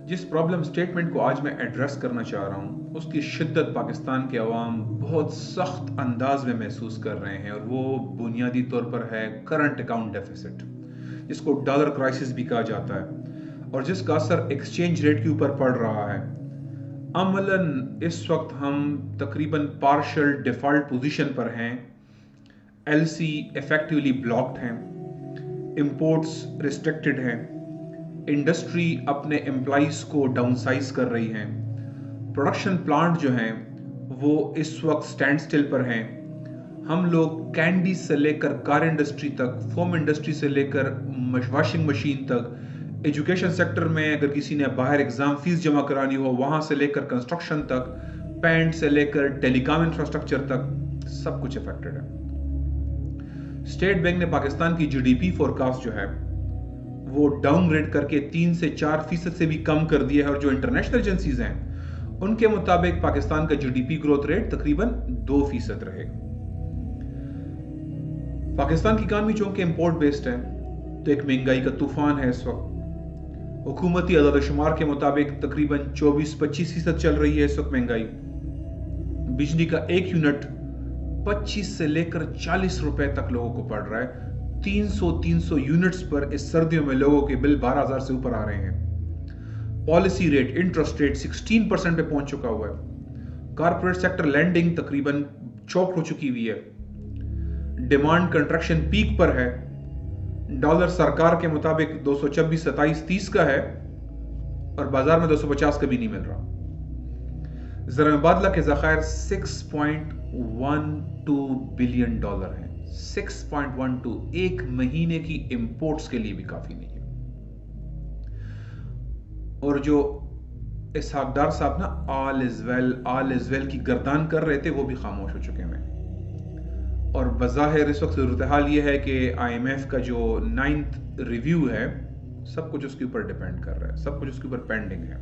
जिस problem statement को आज मैं एड्रेस करना चाह रहा हूँ उसकी शिद्दत पाकिस्तान के अवाम बहुत सख्त अंदाज में महसूस कर रहे हैं, और वो बुनियादी तौर पर है करंट अकाउंट डेफिसिट, जिसको डॉलर क्राइसिस भी कहा जाता है, और जिसका असर एक्सचेंज रेट के ऊपर पड़ रहा है। अमलन इस वक्त हम तकरीबन पार्शल डिफॉल्ट पोजीशन पर हैं, एलसी इफेक्टिवली ब्लॉक्ड हैं, इंपोर्ट्स रिस्ट्रिक्टेड हैं, इंडस्ट्री अपने एम्प्लॉइज को डाउनसाइज कर रही है, प्रोडक्शन प्लांट जो हैं वो इस वक्त स्टैंड स्टिल पर हैं। हम लोग कैंडी से लेकर कार इंडस्ट्री तक, फोम इंडस्ट्री से लेकर वॉशिंग मशीन तक, एजुकेशन सेक्टर में अगर किसी ने बाहर एग्जाम फीस जमा करानी हो वहां से लेकर कंस्ट्रक्शन तक, पेंट से लेकर टेलीकॉम इंफ्रास्ट्रक्चर तक, सब कुछ अफेक्टेड है। स्टेट बैंक ने पाकिस्तान की जीडीपी फोरकास्ट जो है वो डाउनग्रेड करके 3 से 4% से भी कम कर दिया है, और जो इंटरनेशनल एजेंसीज हैं उनके मुताबिक पाकिस्तान का जीडीपी ग्रोथ रेट तकरीबन 2% रहेगा। पाकिस्तान की इकॉनमी चूंकि इंपोर्ट बेस्ड है तो एक महंगाई का तूफान है इस वक्त। हुकूमती अदाद-ओ-शुमार के मुताबिक तकरीबन 24-25% चल रही है इस वक्त महंगाई। बिजली का एक यूनिट 25 से लेकर 40 रुपए तक लोगों को पड़ रहा है। 300 यूनिट्स पर इस सर्दियों में लोगों के बिल 12,000 से ऊपर आ रहे हैं। पॉलिसी रेट, इंटरेस्ट रेट 16% पे पहुंच चुका हुआ है। कारपोरेट सेक्टर लैंडिंग तकरीबन चौक हो चुकी हुई है। डिमांड कंट्रैक्शन पीक पर है। डॉलर सरकार के मुताबिक 226, 27, 30 का है, और बाजार में 250 का भी नहीं मिल रहा। ज़र मुबादला के ज़खायर $6.12 बिलियन है। 6.12 एक महीने की इंपोर्ट्स के लिए भी काफी नहीं है। और जो इसहाकडार साहब ना ऑल इज वेल की गर्दान कर रहे थे वो भी खामोश हो चुके हैं। और बज़ाहिर इस वक्त सूरत हाल ये है कि IMF का जो 9th रिव्यू है सब कुछ उसके ऊपर डिपेंड कर रहा है, सब कुछ उसके ऊपर पेंडिंग है।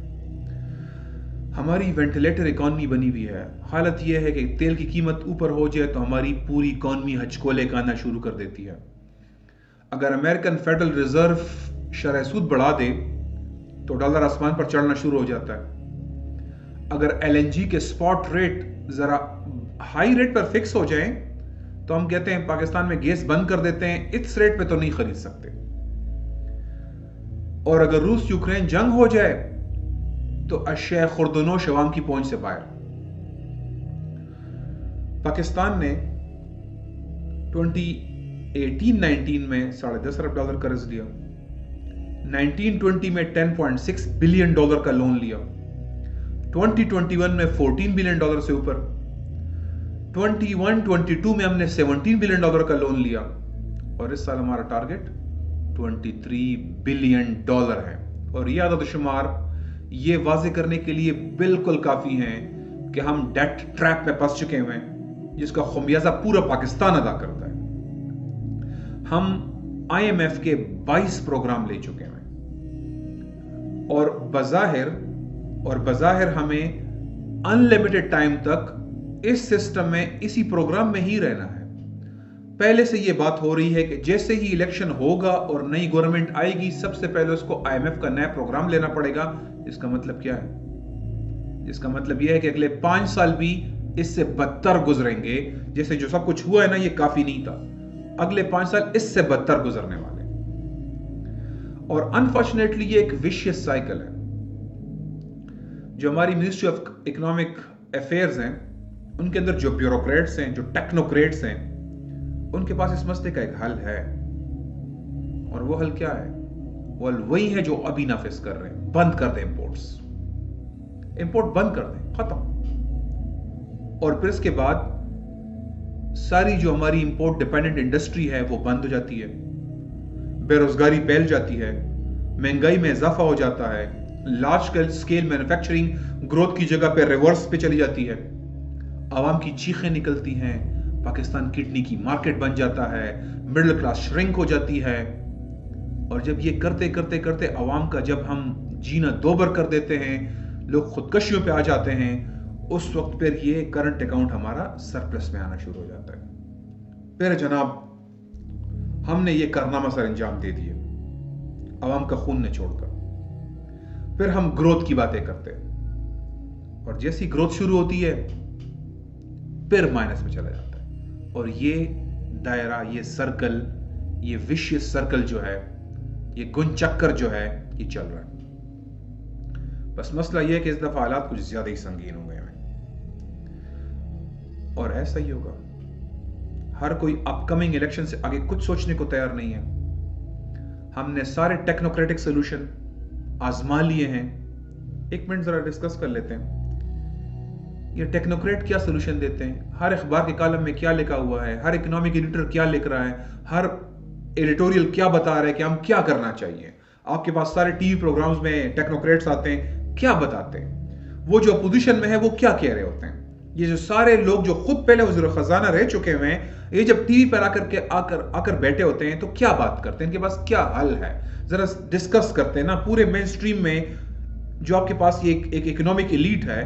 हमारी वेंटिलेटर इकॉनमी बनी हुई है। हालत यह है कि तेल की कीमत ऊपर हो जाए तो हमारी पूरी इकॉनमी हचकोले का आना शुरू कर देती है। अगर अमेरिकन फेडरल रिजर्व शरह सूद बढ़ा दे तो डॉलर आसमान पर चढ़ना शुरू हो जाता है। अगर LNG के स्पॉट रेट जरा हाई रेट पर फिक्स हो जाए तो हम कहते हैं पाकिस्तान में गैस बंद कर देते हैं, इस रेट पे तो नहीं खरीद सकते। और अगर रूस यूक्रेन जंग हो जाए तो अशया खुर्दनोश अवाम की पहुंच से बाहर। पाकिस्तान ने 2018-19 में $10.5 अरब कर्ज लिया, 1920 में $10.6 बिलियन का लोन लिया, 2021 में $14 बिलियन से ऊपर, 21-22 में हमने $17 बिलियन का लोन लिया, और इस साल हमारा टारगेट $23 बिलियन है। और यह आदत-ओ-शुमार ये वाजे करने के लिए बिल्कुल काफी हैं कि हम डेट ट्रैप में फंस चुके हैं, जिसका खमियाजा पूरा पाकिस्तान अदा करता है। हम IMF के 22 प्रोग्राम ले चुके हैं, और बज़ाहिर हमें अनलिमिटेड टाइम तक इस सिस्टम में, इसी प्रोग्राम में ही रहना है। पहले से यह बात हो रही है कि जैसे ही इलेक्शन होगा और नई गवर्नमेंट आएगी सबसे पहले उसको IMF का नया प्रोग्राम लेना पड़ेगा। इसका मतलब क्या है? इसका मतलब यह है कि अगले 5 साल भी इससे बदतर गुजरेंगे। जैसे जो सब कुछ हुआ है ना, ये काफी नहीं था, अगले 5 साल इससे बदतर गुजरने वाले। और अनफॉर्चुनेटली ये एक विशियस साइकिल है। जो हमारी मिनिस्ट्री ऑफ इकोनॉमिक अफेयर्स हैं उनके अंदर जो ब्यूरोक्रेट्स हैं, जो टेक्नोक्रेट्स हैं, उनके पास इस मसले का एक हल है। और वो हल क्या है? वो हल वही है जो अभी नाफिज कर रहे हैं। बंद कर दें इंपोर्ट बंद कर दें, खत्म। और फिर इसके बाद सारी जो हमारी इंपोर्ट डिपेंडेंट इंडस्ट्री है वो बंद हो जाती है, बेरोजगारी फैल जाती है, महंगाई में इजाफा हो जाता है, लार्ज स्केल मैन्युफैक्चरिंग ग्रोथ की जगह पे रिवर्स पे चली जाती है, आवाम की चीखें निकलती हैं, पाकिस्तान किडनी की मार्केट बन जाता है, मिडिल क्लास श्रिंक हो जाती है। और जब ये करते करते करते आवाम का जब हम जीना दोबर कर देते हैं, लोग खुदकशियों पे आ जाते हैं, उस वक्त फिर ये करंट अकाउंट हमारा सरप्लस में आना शुरू हो जाता है। फिर जनाब हमने ये कारनामा सर अंजाम दे दिए आवाम का खून ने छोड़कर। फिर हम ग्रोथ की बातें करते हैं, और जैसी ग्रोथ शुरू होती है फिर माइनस में चला जाता है। और ये दायरा, ये सर्कल, ये विशियस सर्कल जो है, ये गुण चक्कर जो है, ये चल रहा है। बस मसला ये है कि इस दफा हालात कुछ ज्यादा ही संगीन हो गए हैं, और ऐसा ही होगा। हर कोई अपकमिंग इलेक्शन से आगे कुछ सोचने को तैयार नहीं है। हमने सारे टेक्नोक्रेटिक सोल्यूशन आजमा लिए हैं। एक मिनट जरा डिस्कस कर लेते हैं, ये टेक्नोक्रेट क्या सोल्यूशन देते हैं, हर अखबार के कॉलम में क्या लिखा हुआ है, हर इकोनॉमिक एडिटर क्या लिख रहा है, हर एडिटोरियल क्या बता रहा है कि हम क्या करना चाहिए। आपके पास सारे टीवी प्रोग्राम्स में टेक्नोक्रेट्स आते हैं, क्या बताते हैं। वो जो अपोजिशन में है वो क्या कह रहे होते हैं। ये जो सारे लोग जो खुद पहले वज़ीर खजाना रह चुके हैं, ये जब टीवी पर आकर बैठे होते हैं तो क्या बात करते हैं, इनके पास क्या हल है, जरा डिस्कस करते हैं ना। पूरे मेन स्ट्रीम में जो आपके पास ये एक इकोनॉमिक एलीट है,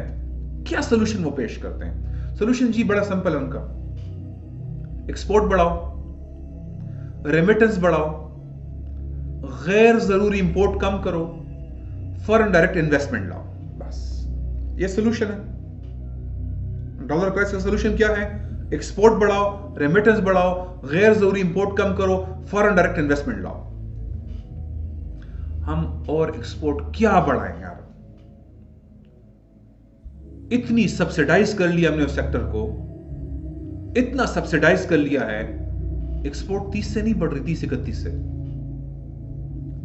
क्या सोल्यूशन वो पेश करते हैं। सोल्यूशन जी बड़ा सिंपल है उनका, एक्सपोर्ट बढ़ाओ, रेमिटेंस बढ़ाओ, गैर जरूरी इंपोर्ट कम करो, फॉरेन डायरेक्ट इन्वेस्टमेंट लाओ, बस ये सोल्यूशन है। डॉलर क्राइसिस का सोल्यूशन क्या है? एक्सपोर्ट बढ़ाओ, रेमिटेंस बढ़ाओ, गैर जरूरी इंपोर्ट कम करो, फॉरेन डायरेक्ट इन्वेस्टमेंट लाओ। हम और एक्सपोर्ट क्या बढ़ाएं यार, इतनी सब्सिडाइज कर लिया हमने उस सेक्टर को, इतना सब्सिडाइज कर लिया है। एक्सपोर्ट 30 से नहीं बढ़ रही, 30-31 से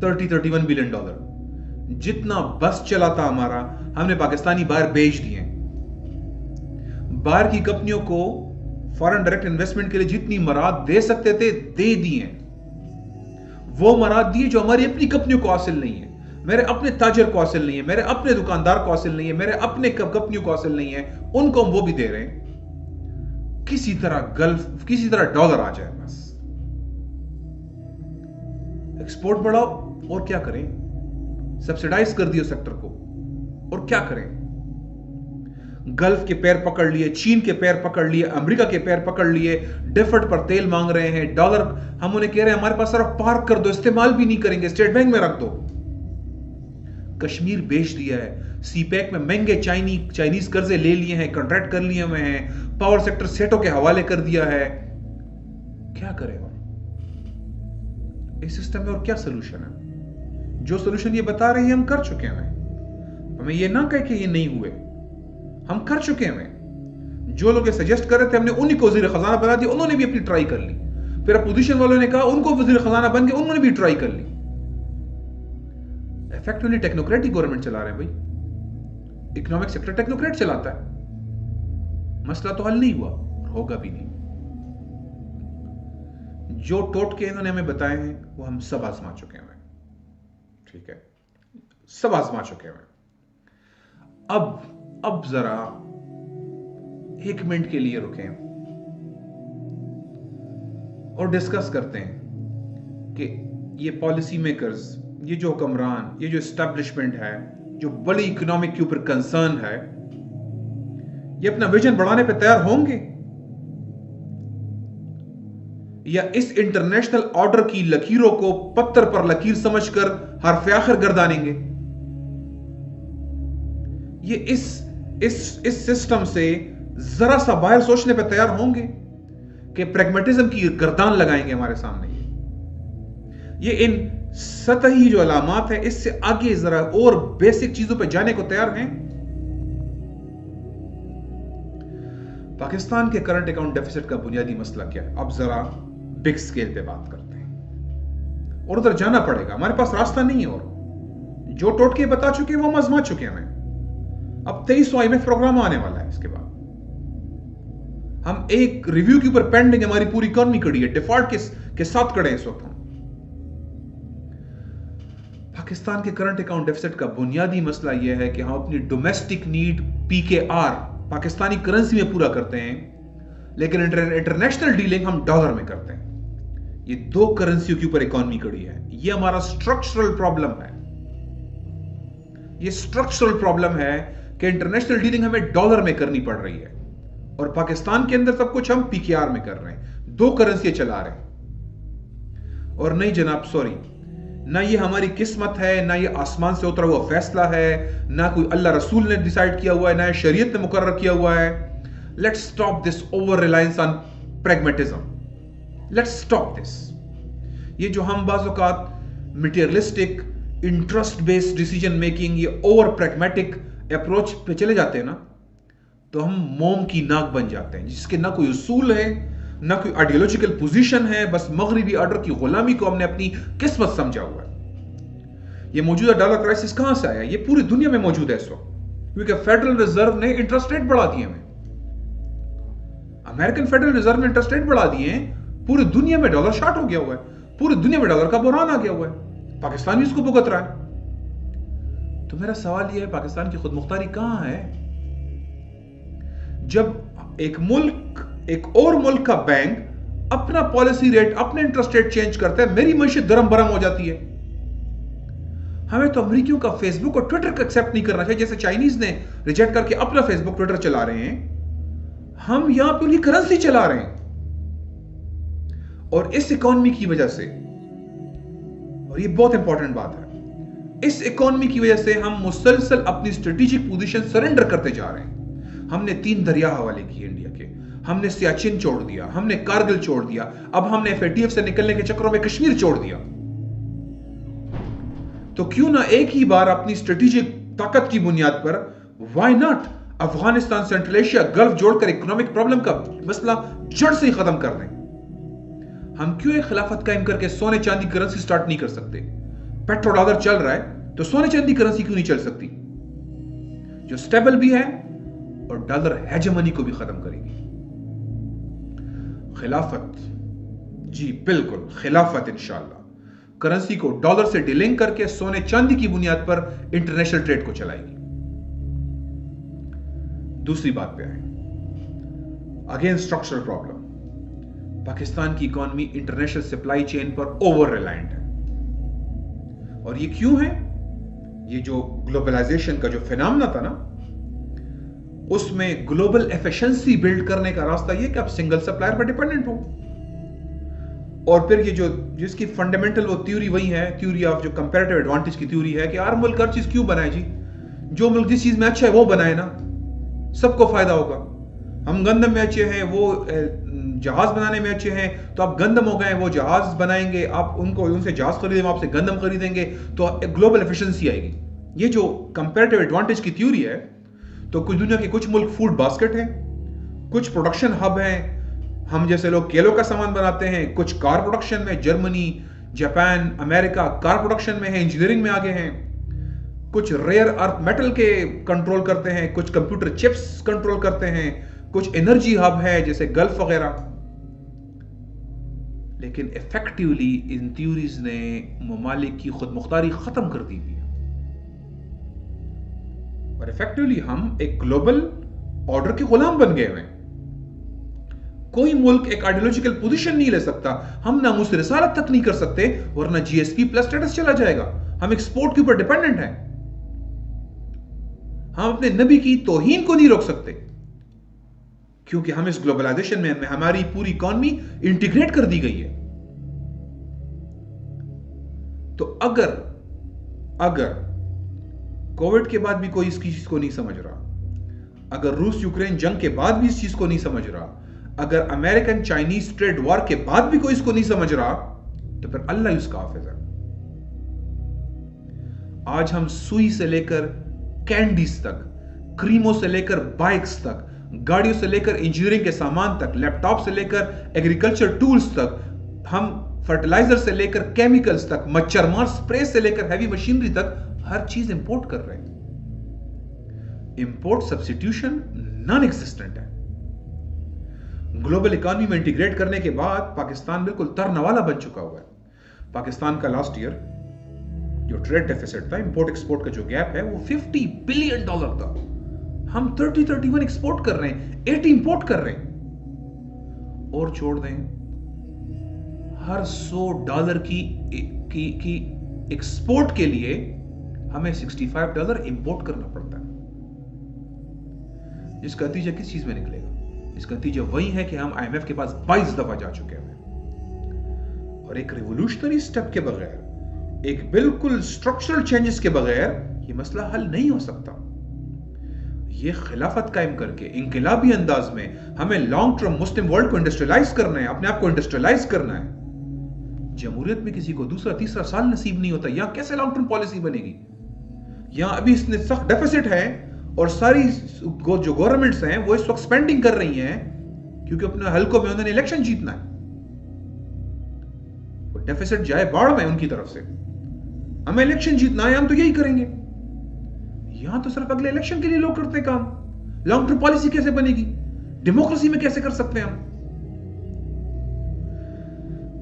31 बिलियन डॉलर जितना बस चला था हमारा, हमने पाकिस्तानी बाहर बेच दिए। बाहर की कंपनियों को फॉरेन डायरेक्ट इन्वेस्टमेंट के लिए जितनी मराद दे सकते थे दे दिए, वो मराद दिए जो हमारी अपनी कंपनियों को हासिल नहीं है, मेरे अपने ताजर को हासिल नहीं है, मेरे अपने दुकानदार को हासिल नहीं है, मेरे अपने कंपनियों को हासिल नहीं है, उनको हम वो भी दे रहे हैं। किसी तरह डॉलर आ जाए बस। एक्सपोर्ट बढ़ाओ और क्या करें, सब्सिडाइज कर दियो सेक्टर को, और क्या करें। गल्फ के पैर पकड़ लिए, चीन के पैर पकड़ लिए, अमेरिका के पैर पकड़ लिए, डिफर्ड पर तेल मांग रहे हैं, डॉलर हम उन्हें कह रहे हैं हमारे पास सिर्फ पार्क कर दो, इस्तेमाल भी नहीं करेंगे, स्टेट बैंक में रख दो। कश्मीर बेच दिया है, सीपैक में महंगे चाइनीज कर्जे ले लिए हैं, कॉन्ट्रैक्ट कर लिए हुए हैं, पावर सेक्टर सेटों के हवाले कर दिया है। क्या करें और इस सिस्टम में, और क्या सोल्यूशन है? जो सोल्यूशन ये बता रहे हैं हम कर चुके हैं। हमें ये ना कहे कि ये नहीं हुए, हम कर चुके हैं। जो लोग सजेस्ट कर रहे थे हमने उन्हीं को वज़ीर खजाना बना दिया, उन्होंने भी अपनी ट्राई कर ली। फिर अपोजिशन वालों ने कहा उनको वज़ीर खजाना बन गए, उन्होंने भी ट्राई कर ली। इफेक्टिवली टेक्नोक्रेटिक गवर्नमेंट चला रहे हैं भाई, इकोनॉमिक सेक्टर टेक्नोक्रेट चलाता है। मसला तो हल नहीं हुआ, होगा भी नहीं। जो टोटके इन्होंने हमें बताए हैं वो हम सब आजमा चुके हैं, ठीक है, सब आजमा चुके हैं। अब जरा 1 मिनट के लिए रुकें और डिस्कस करते हैं कि ये पॉलिसी मेकर्स, ये जो हुक्मरान, ये जो एस्टैब्लिशमेंट है, जो बड़ी इकोनॉमिक के ऊपर कंसर्न है, ये अपना विजन बढ़ाने पे तैयार होंगे या इस इंटरनेशनल ऑर्डर की लकीरों को पत्थर पर लकीर समझकर हरफ आखिर गर्दानेंगे। ये इस सिस्टम से जरा सा बाहर सोचने पे तैयार होंगे कि प्रैग्मेटिज्म की गर्दान लगाएंगे हमारे सामने। ये इन सतही जो अलामात है, इससे आगे जरा और बेसिक चीजों पे जाने को तैयार हैं। पाकिस्तान के करंट अकाउंट डेफिसिट का बुनियादी मसला क्या है? अब जरा बिग स्केल पे बात करते हैं, और उधर जाना पड़ेगा, हमारे पास रास्ता नहीं है। और जो टोटके बता चुके हैं वो हम आजमा चुके हैं। अब 2300 IMF प्रोग्राम आने वाला है। इसके बाद हम एक रिव्यू के ऊपर पेंडिंग, हमारी पूरी इकोनॉमी खड़ी है, डिफॉल्ट के साथ खड़े हैं इस वक्त हम। पाकिस्तान के करंट अकाउंट डेफिसिट का बुनियादी मसला यह है कि हम अपनी domestic need PKR Pakistani currency में पूरा करते हैं, लेकिन इंटरनेशनल डीलिंग हम डॉलर में करते हैं। ये दो करेंसियों के ऊपर इकोनॉमी खड़ी है। ये हमारा स्ट्रक्चरल प्रॉब्लम है। ये स्ट्रक्चरल प्रॉब्लम है कि इंटरनेशनल डीलिंग हमें डॉलर में करनी पड़ रही है और पाकिस्तान के अंदर सब कुछ हम PKR में कर रहे हैं, दो करेंसियां चला रहे हैं। और नहीं जनाब, सॉरी, ना ये हमारी किस्मत है, ना ये आसमान से उतरा हुआ फैसला है, ना कोई अल्लाह रसूल ने डिसाइड किया हुआ है, ना शरीयत ने मुकर्रर किया हुआ है। Let's stop this over reliance on pragmatism, let's stop this. ये जो हम बाज़ औक़ात materialistic interest based decision making, ये ओवर प्रैग्मेटिक अप्रोच पे चले जाते हैं ना, तो हम मोम की नाक बन जाते हैं, जिसके ना कोई उसूल है, ना कोई आइडियोलॉजिकल पोजीशन है, बस मगरिबी ऑर्डर की गुलामी को हमने अपनी किस्मत समझा हुआ है। ये मौजूदा डॉलर क्राइसिस कहां से आया? ये पूरी दुनिया में मौजूद है इस वक्त, क्योंकि फेडरल रिजर्व ने इंटरेस्ट रेट बढ़ा दिए हमें। अमेरिकन फेडरल रिजर्व ने इंटरेस्ट रेट बढ़ा दिए हैं, पूरी दुनिया में डॉलर शॉर्ट हो गया हुआ है, पूरी दुनिया में डॉलर का बुरहान आ गया हुआ है, पाकिस्तान भी इसको भुगत रहा है। तो मेरा सवाल यह है, पाकिस्तान की खुद मुख्तारी कहां है? जब एक मुल्क एक और मुल्क का बैंक अपना पॉलिसी रेट, अपने इंटरेस्ट रेट चेंज करता है, मेरी मईशत दरम बरम हो जाती है। हमें तो अमेरिकियों का फेसबुक और ट्विटर को एक्सेप्ट नहीं करना चाहिए, जैसे चाइनीज ने रिजेक्ट करके अपना फेसबुक ट्विटर चला रहे हैं, हम यहां पे उनकी करेंसी चला रहे हैं। और इस इकोनॉमी की वजह से, और ये बहुत इंपॉर्टेंट बात है, इस इकोनॉमी की वजह से हम मुसलसल अपनी स्ट्रेटेजिक पोजीशन सरेंडर करते जा रहे हैं। हमने 3 दरिया हवाले किए इंडिया के, हमने सियाचिन छोड़ दिया, हमने कारगिल छोड़ दिया, अब हमने एफएटीएफ से निकलने के चक्करों में कश्मीर छोड़ दिया। तो क्यों ना एक ही बार अपनी स्ट्रेटेजिक ताकत की बुनियाद पर, why not, Afghanistan, central Asia, gulf जोड़कर इकोनॉमिक प्रॉब्लम का मसला जड़ से ही खत्म कर दें। हम क्यों एक खिलाफत कायम करके सोने चांदी करेंसी स्टार्ट नहीं कर सकते? पेट्रो डॉलर चल रहा है तो सोने चांदी करेंसी क्यों नहीं चल सकती, जो स्टेबल भी है और डॉलर हेजेमनी को भी खत्म करेगी? खिलाफत, जी बिल्कुल खिलाफत, इंशाअल्लाह करेंसी को डॉलर से डिलिंक करके सोने चांदी की बुनियाद पर इंटरनेशनल ट्रेड को चलाएगी। दूसरी बात पे आए, अगेन स्ट्रक्चरल प्रॉब्लम। पाकिस्तान की इकोनॉमी इंटरनेशनल सप्लाई चेन पर ओवर रिलायंट है। और ये क्यों है? ये जो ग्लोबलाइजेशन का जो फिनोमेना था ना, उसमें ग्लोबल एफिशिएंसी बिल्ड करने का रास्ता ये कि आप सिंगल सप्लायर पर डिपेंडेंट हो। और फिर ये जो जिसकी फंडामेंटल वो थ्योरी वही है, थ्योरी ऑफ जो कंपैरेटिव एडवांटेज की थ्योरी है कि हर मुल्क हर चीज क्यों बनाए जी, जो मुल्क जिस चीज में अच्छा है वो बनाए ना, सबको फायदा होगा। हम गंदम में अच्छे हैं, वो जहाज बनाने में अच्छे हैं, तो आप गंदम हो गए, वो जहाज बनाएंगे, आप उनसे जहाज खरीदेंगे, आपसे गंदम खरीदेंगे, तो ग्लोबल एफिशिएंसी आएगी। ये जो कंपैरेटिव एडवांटेज की थ्योरी है, तो कुछ दुनिया के कुछ मुल्क फूड बास्केट हैं, कुछ प्रोडक्शन हब हैं, हम जैसे लोग केलों का सामान बनाते हैं, कुछ कार प्रोडक्शन में, Germany, Japan, America car production में है, इंजीनियरिंग में आगे हैं, कुछ रेयर अर्थ मेटल के कंट्रोल करते हैं, कुछ कंप्यूटर चिप्स कंट्रोल करते हैं, कुछ एनर्जी हब है जैसे गल्फ वगैरह। लेकिन इफेक्टिवली इन थ्योरीज ने ममालिक की खुद मुख्तारी खत्म कर दी है, और इफेक्टिवली हम एक ग्लोबल ऑर्डर के गुलाम बन गए हैं। कोई मुल्क एक आइडियोलॉजिकल पोजीशन नहीं ले सकता, हम नामूस रिसालत तक नहीं कर सकते, वरना जीएसपी प्लस स्टेटस चला जाएगा। हम एक्सपोर्ट के ऊपर डिपेंडेंट हैं, हम अपने नबी की तौहीन को नहीं रोक सकते, क्योंकि हम इस ग्लोबलाइजेशन में हमारी पूरी इकोनॉमी इंटीग्रेट कर दी गई है। तो अगर कोविड के बाद भी कोई इस चीज को नहीं समझ रहा, अगर रूस यूक्रेन जंग के बाद भी इस चीज को नहीं समझ रहा, अगर अमेरिकन चाइनीज ट्रेड वॉर के बाद भी कोई इसको नहीं समझ रहा, तो फिर अल्लाह उसका हाफिज है। आज हम सुई से लेकर कैंडीज तक, क्रीमों से लेकर बाइक्स तक, गाड़ियों से लेकर इंजीनियरिंग के सामान तक, लैपटॉप से लेकर एग्रीकल्चर टूल्स तक, हम फर्टिलाइजर से लेकर केमिकल्स तक, मच्छरमार स्प्रे से लेकर हैवी मशीनरी तक, हर चीज इंपोर्ट कर रहे हैं। इंपोर्ट सब्स्टिट्यूशन नॉन एग्जिस्टेंट है। ग्लोबल इकोनॉमी में इंटीग्रेट करने के बाद पाकिस्तान बिल्कुल तरनवाला बन चुका हुआ है। पाकिस्तान का लास्ट ईयर जो ट्रेड डेफिसिट था, इंपोर्ट एक्सपोर्ट का जो गैप है, वो $50 बिलियन था। हम 31 एक्सपोर्ट कर रहे हैं, 80 इंपोर्ट कर रहे हैं। और छोड़ दें, हर $100 की एक्सपोर्ट के लिए हमें $65 इंपोर्ट करना पड़ता है। इसका नतीजा किस चीज में निकलेगा? इसका नतीजा वही है कि हम IMF के पास 22 दफा जा चुके हैं, और एक रिवोल्यूशनरी स्टेप के बगैर, एक बिल्कुल स्ट्रक्चरल चेंजेस के बगैर ये मसला हल नहीं हो सकता। ये खिलाफत कायम करके इंकलाबी अंदाज में हमें लॉन्ग टर्म मुस्लिम वर्ल्ड को इंडस्ट्रियलाइज करना है, अपने आप को इंडस्ट्रियलाइज करना है। जमहूरियत में किसी को दूसरा तीसरा साल नसीब नहीं होता। यहां कैसे लॉन्ग टर्म पॉलिसी बनेगी? यहां अभी इसने सख्त डेफिसिट है और सारी जो गवर्नमेंट्स हैं वो इस वक्त स्पेंडिंग कर रही हैं क्योंकि अपने हल्कों में उन्होंने इलेक्शन जीतना है। वो डेफिसिट जाए बाढ़ में उनकी तरफ से, हमें इलेक्शन जीतना है, हम तो यही करेंगे। यहां तो सिर्फ अगले इलेक्शन के लिए लोग करते हैं काम। लॉन्ग टर्म पॉलिसी कैसे बनेगी? डेमोक्रेसी में कैसे कर सकते हैं हम?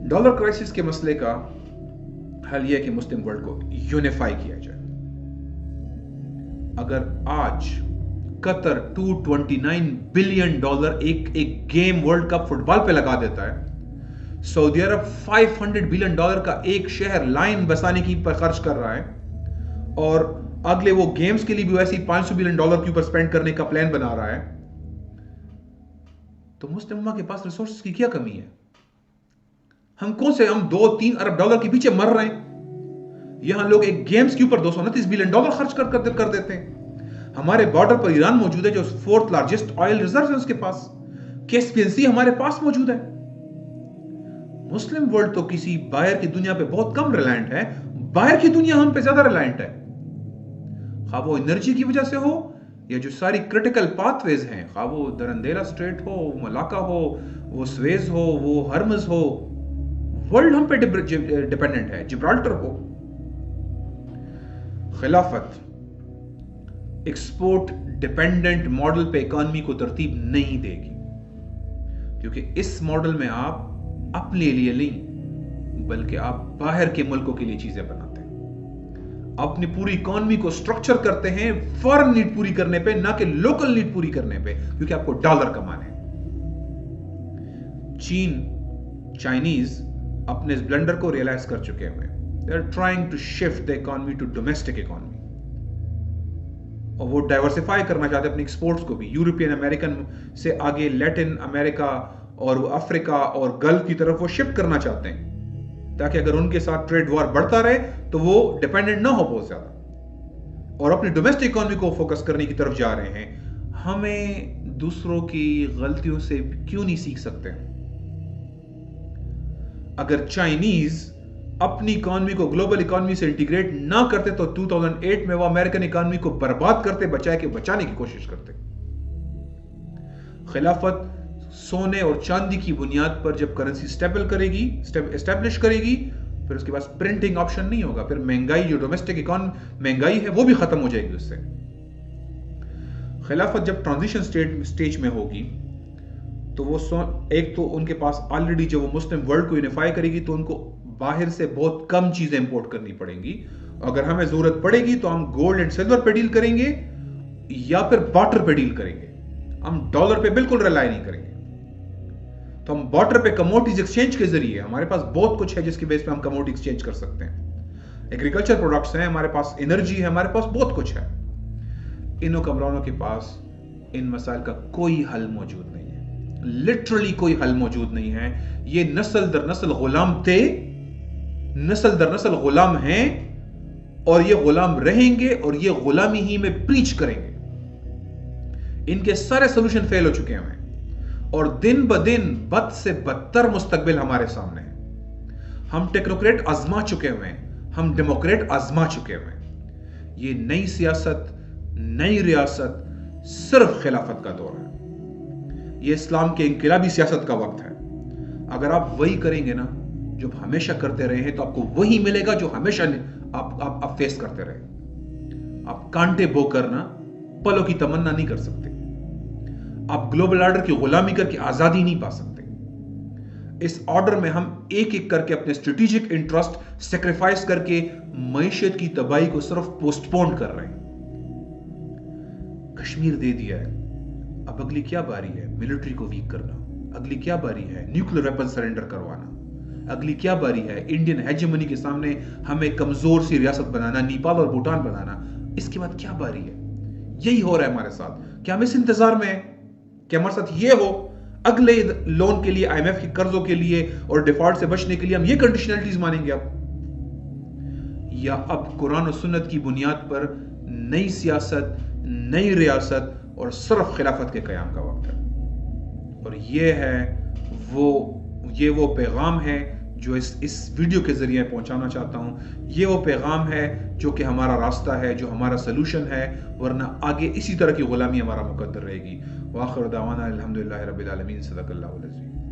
डॉलर क्राइसिस के मसले का हल यह है कि मुस्लिम वर्ल्ड को यूनिफाई किया जाए। अगर आज कतर $229 बिलियन एक गेम वर्ल्ड कप फुटबॉल पे लगा देता है, सऊदी अरब $500 बिलियन का एक शहर लाइन बसाने की पर खर्च कर रहा है और अगले वो गेम्स के लिए भी वैसे ही $500 बिलियन के ऊपर स्पेंड करने का प्लान बना रहा है, तो मुस्लिम उम्मा के पास रिसोर्सेज की क्या कमी है? हम 2-3 अरब डॉलर के पीछे मर रहे हैं। यहां लोग एक गेम्स के ऊपर $229 बिलियन खर्च कर देते हैं। हमारे बॉर्डर पर ईरान मौजूद है जो 4th लार्जेस्ट ऑयल रिजर्व है उसके पास। कैस्पियन सी हमारे पास मौजूद है। मुस्लिम वर्ल्ड तो किसी बाहर की दुनिया पे बहुत कम रिलायंट है, बाहर की दुनिया हम पे ज्यादा रिलायंट है। खा वो एनर्जी की वजह से हो या जो सारी क्रिटिकल पाथवेज हैं, खा वो दरंदेला स्ट्रेट हो, मलाका हो, वो स्वेज हो, वो हर्मज हो, वर्ल्ड हम पे डिपेंडेंट है। जिब्राल्टर हो। खिलाफत एक्सपोर्ट डिपेंडेंट मॉडल पे इकॉनमी को तरतीब नहीं देगी क्योंकि इस मॉडल में आप अपने लिए नहीं बल्कि आप बाहर के मुल्कों के लिए चीजें बनाते हैं। अपनी पूरी इकॉनमी को स्ट्रक्चर करते हैं फॉरेन नीड पूरी करने पे, ना कि लोकल नीड पूरी करने पे, क्योंकि आपको डॉलर कमाने हैं। चाइनीज अपने इस ब्लंडर को रियलाइज कर चुके हुए, they are trying to shift the economy to domestic economy और वो डाइवर्सिफाई करना चाहते हैं अपनी एक्सपोर्ट्स को भी। यूरोपियन अमेरिकन से आगे लैटिन अमेरिका और अफ्रीका और गल्फ की तरफ वो शिफ्ट करना चाहते हैं ताकि अगर उनके साथ ट्रेड वॉर बढ़ता रहे तो वो डिपेंडेंट ना हो बहुत ज्यादा और अपनी डोमेस्टिक इकोनॉमी को फोकस करने की तरफ जा रहे हैं। हमें दूसरों की गलतियों से क्यों नहीं सीख सकते? अगर चाइनीज अपनी इकोनॉमी को ग्लोबल इकोनॉमी से इंटीग्रेट ना करते तो 2008 में वो अमेरिकन इकोनॉमी को बर्बाद करते, बचाने की कोशिश करते। खिलाफत सोने और चांदी की बुनियाद पर जब करेंसी एस्टेब्लिश करेगी, फिर उसके पास प्रिंटिंग ऑप्शन नहीं होगा। फिर महंगाई, जो डोमेस्टिक इकोनॉमी महंगाई है, वो भी खत्म हो जाएगी उससे। खिलाफत जब ट्रांजिशन स्टेज में होगी तो वो एक तो उनके पास ऑलरेडी जब वो मुस्लिम वर्ल्ड को यूनिफाई करेगी तो उनको बाहर से बहुत कम चीजें इंपोर्ट करनी पड़ेंगी। अगर हमें जरूरत पड़ेगी तो हम गोल्ड एंड सिल्वर पे डील करेंगे या फिर बार्टर पे डील करेंगे। हम डॉलर पे बिल्कुल रिलाई नहीं करेंगे। तो हम बार्टर पे कमोडिटीज एक्सचेंज के जरिए, हमारे पास बहुत कुछ है जिसकी बेस पे हम कमोडिटी एक्सचेंज कर सकते हैं। एग्रीकल्चर प्रोडक्ट्स हैं हमारे पास, एनर्जी है हमारे पास, बहुत कुछ है। इन हुक्मरानों के पास इन मसाइल का कोई हल मौजूद नहीं है, लिटरली कोई हल मौजूद नहीं है। ये नस्ल दर नस्ल गुलाम थे, नस्ल दर नस्ल गुलाम हैं और ये गुलाम रहेंगे और ये गुलामी ही में प्रीच करेंगे। इनके सारे सोल्यूशन फेल हो चुके हैं और दिन ब दिन बद से बदतर मुस्तकबिल हमारे सामने है। हम टेक्नोक्रेट आजमा चुके हुए हैं, हम डेमोक्रेट आजमा चुके हुए हैं। ये नई सियासत, नई रियासत सिर्फ खिलाफत का दौर है। ये इस्लाम के इनकलाबी सियासत का वक्त है। अगर आप वही करेंगे ना जो हमेशा करते रहे हैं, तो आपको वही मिलेगा जो हमेशा आप फेस करते रहे। आप कांटे बोकर ना पलों की तमन्ना नहीं कर सकते। आप ग्लोबल ऑर्डर की गुलामी करके आजादी नहीं पा सकते। इस ऑर्डर में हम एक एक करके अपने स्ट्रेटेजिक इंटरेस्ट सेक्रीफाइस करके मईशत की तबाही को सिर्फ पोस्टपोन कर रहे हैं। कश्मीर दे दिया है, अब अगली क्या बारी है? मिलिट्री को वीक करना। अगली क्या बारी है? न्यूक्लियर वेपन सरेंडर करवाना। अगली क्या बारी है? इंडियन हेजेमनी के सामने हमें कमजोर सी रियासत बनाना, नेपाल और भूटान बनाना। इसके बाद क्या बारी है? यही हो रहा है हमारे साथ। क्या हम इस इंतजार में हैं कि हमारे साथ ये हो? अगले लोन के लिए, IMF के कर्जों के लिए और डिफॉल्ट से बचने के लिए हम ये कंडीशनलिटीज मानेंगे? अब या अब कुरान और सुन्नत की बुनियाद पर नई सियासत, नई रियासत और सिर्फ खिलाफत के क़याम का वक्त है। और ये वो पैगाम है जो इस वीडियो के ज़रिए पहुंचाना चाहता हूं। ये वो पैगाम है जो कि हमारा रास्ता है, जो हमारा सलूशन है, वरना आगे इसी तरह की ग़ुलामी हमारा मुकद्दर रहेगी। व आखिर दावाना अल्हम्दुलिल्लाहि रब्बिल आलमीन। सदक़ल्लाहुल अज़ीम।